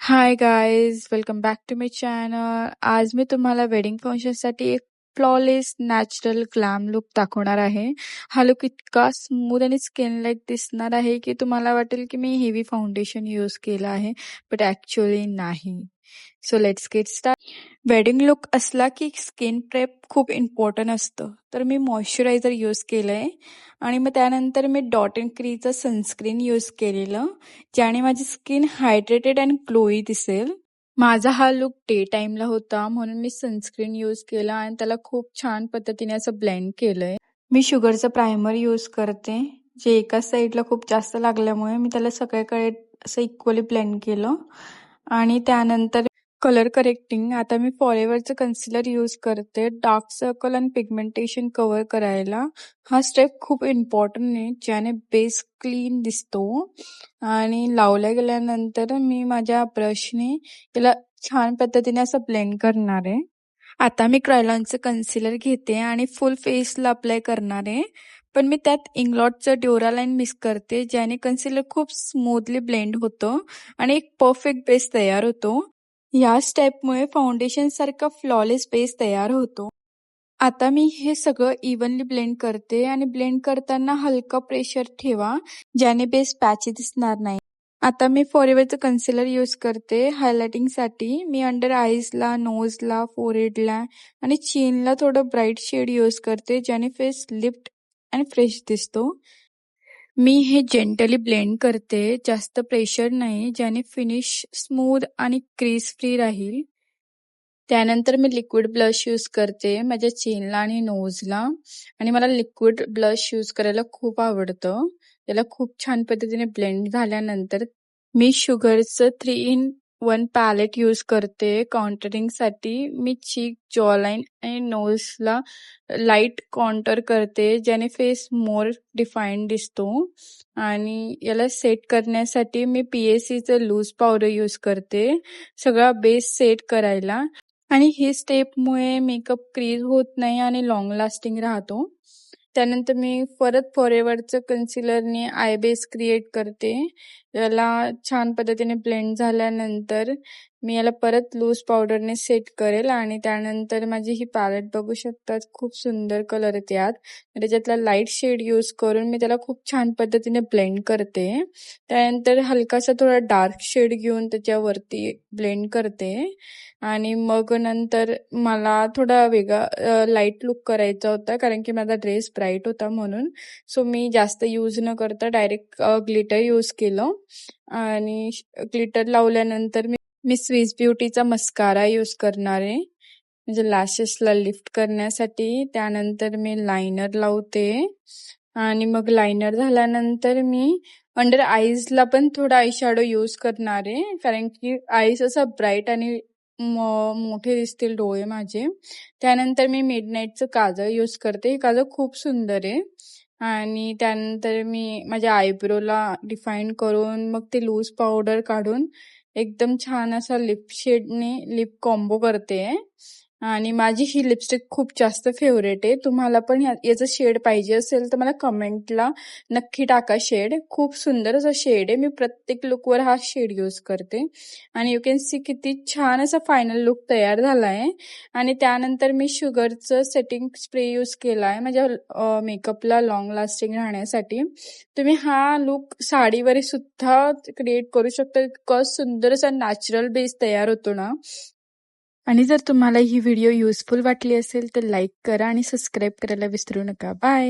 High guys, welcome back to my channel. आज मी तुम्हाला वेडिंग फंक्शनसाठी एक फ्लॉलेस नॅचरल ग्लॅम लुक दाखवणार आहे. हा लुक इतका स्मूथ आणि स्किन लाईक दिसणार आहे की तुम्हाला वाटेल की मी हेवी फाउंडेशन यूज केलं आहे, बट ॲक्च्युअली नाही. So let's get start. Wedding look असला की स्किन प्रेप खूप इम्पॉर्टंट असतं. तर मी मॉइश्चरायझर यूज केलंय आणि मग त्यानंतर मी डॉट अँड क्रीचं सनस्क्रीन यूज केलेलं, ज्याने माझी स्किन हायड्रेटेड अँड ग्लोई दिसेल. माझा हा लुक डे टाइमला होता म्हणून मी सनस्क्रीन यूज केला आणि त्याला खूप छान पद्धतीने असं ब्लेंड केलंय. मी शुगरचं प्रायमर यूज करते, जे एकाच साईडला खूप जास्त लागल्यामुळे मी त्याला सगळीकडे असं इक्वली ब्लेंड केलं. आणि त्यानंतर कलर करेक्टिंग, आता मी फॉरेवरचं कन्सिलर यूज करते डार्क सर्कल आणि पिगमेंटेशन कव्हर करायला. हा स्टेप खूप इम्पॉर्टंट आहे, ज्याने बेस क्लीन दिसतो. आणि लावल्या गेल्यानंतर मी माझ्या ब्रशने त्याला छान पद्धतीने असं ब्लेंड करणार आहे. आता मी क्रायलॉनचं कन्सिलर घेते आणि फुल फेसला अप्लाय करणार आहे, पण मी त्यात इंग्लॉटचं ड्युरालाइन मिक्स करते, ज्याने कन्सिलर खूप स्मूथली ब्लेंड होतं आणि एक परफेक्ट बेस तयार होतो. या स्टेपमुळे फाउंडेशन सारखा फ्लॉलेस बेस तयार होतो. आता मी हे सगळं इव्हनली ब्लेंड करते आणि ब्लेंड करताना हलका प्रेशर ठेवा, ज्याने बेस पॅची दिसणार नाही. आता मी फॉरेवरचं कन्सिलर यूज करते हायलायटिंगसाठी. मी अंडर आईजला, नोजला, फोरहेडला आणि चीनला थोडं ब्राईट शेड यूज करते, ज्याने फेस लिफ्ट आणि फ्रेश दिसतो. मी हे जेंटली ब्लेंड करते, जास्त प्रेशर नाही, ज्याने फिनिश स्मूथ आणि क्रीज फ्री राहील. त्यानंतर मी लिक्विड ब्लश यूज करते माझ्या चीनला आणि नोजला, आणि मला लिक्विड ब्लश यूज करायला खूप आवडतं. त्याला खूप छान पद्धतीने ब्लेंड झाल्यानंतर मी शुगरचं 3 in 1 पॅलेट यूज करते कॉन्टरिंगसाठी. मी चीक, जॉलाईन आणि नोजला लाईट कॉन्टर करते, ज्याने फेस मोर डिफाईन्ड दिसतो. आणि याला सेट करण्यासाठी मी PACचं लूज पावडर यूज करते सगळा बेस सेट करायला. आणि ही स्टेपमुळे मेकअप क्रीज होत नाही आणि लॉंग लास्टिंग राहतो. त्यानंतर मी परत फॉरेवरचं कन्सिलरने आय बेस क्रिएट करते. याला छान पद्धतीने ब्लेंड झाल्यानंतर मी याला परत लूज पावडरने सेट करेल आणि त्यानंतर माझी ही पॅलेट बघू शकतात, खूप सुंदर कलर आहे त्यात. त्याच्यातला लाईट शेड यूज करून मी त्याला खूप छान पद्धतीने ब्लेंड करते. त्यानंतर हलकासा थोडा डार्क शेड घेऊन त्याच्यावरती ब्लेंड करते. आणि मग नंतर मला थोडा वेगळा लाईट लुक करायचा होता, कारण की माझा ड्रेस ब्राईट होता म्हणून. सो मी जास्त यूज न करता डायरेक्ट ग्लिटर यूज केलं. आणि ग्लिटर लावल्यानंतर मी स्विस ब्युटीचा मस्कारा यूज करणार आहे, म्हणजे लॅशेसला लिफ्ट करण्यासाठी. त्यानंतर मी लायनर लावते आणि मग लायनर झाल्यानंतर मी अंडर आईजला पण थोडा आय शॅडो यूज करणार आहे, कारण की आईज असा ब्राईट आणि मोठे दिसतील डोळे माझे. त्यानंतर मी मिडनाईटचं काजळ यूज करते. हे काजळ खूप सुंदर आहे. आणि त्यानंतर मी माझ्या आयब्रोला डिफाईन करून मग ते लूज पावडर काढून एकदम छान असा लिप शेडने लिप कॉम्बो करते. आणि माझी ही लिपस्टिक खूप जास्त फेवरेट आहे. तुम्हाला पण याचं शेड पाहिजे असेल तर मला कमेंटला नक्की टाका शेड. खूप सुंदर असा शेड आहे. मी प्रत्येक लुकवर हा शेड यूज करते. आणि यू कॅन सी किती छान असा फायनल लुक तयार झाला आहे. आणि त्यानंतर मी शुगरचं सेटिंग स्प्रे यूज केला आहे माझ्या मेकअपला लॉंग लास्टिंग राहण्यासाठी. तुम्ही हा लुक साडीवर सुद्धा क्रिएट करू शकता. इतका सुंदर असा नॅचरल बेस तयार होतो ना. आणि जर तुम्हाला ही व्हिडिओ युजफुल वाटली असेल तर लाईक करा आणि सबस्क्राईब करायला विसरू नका. बाय.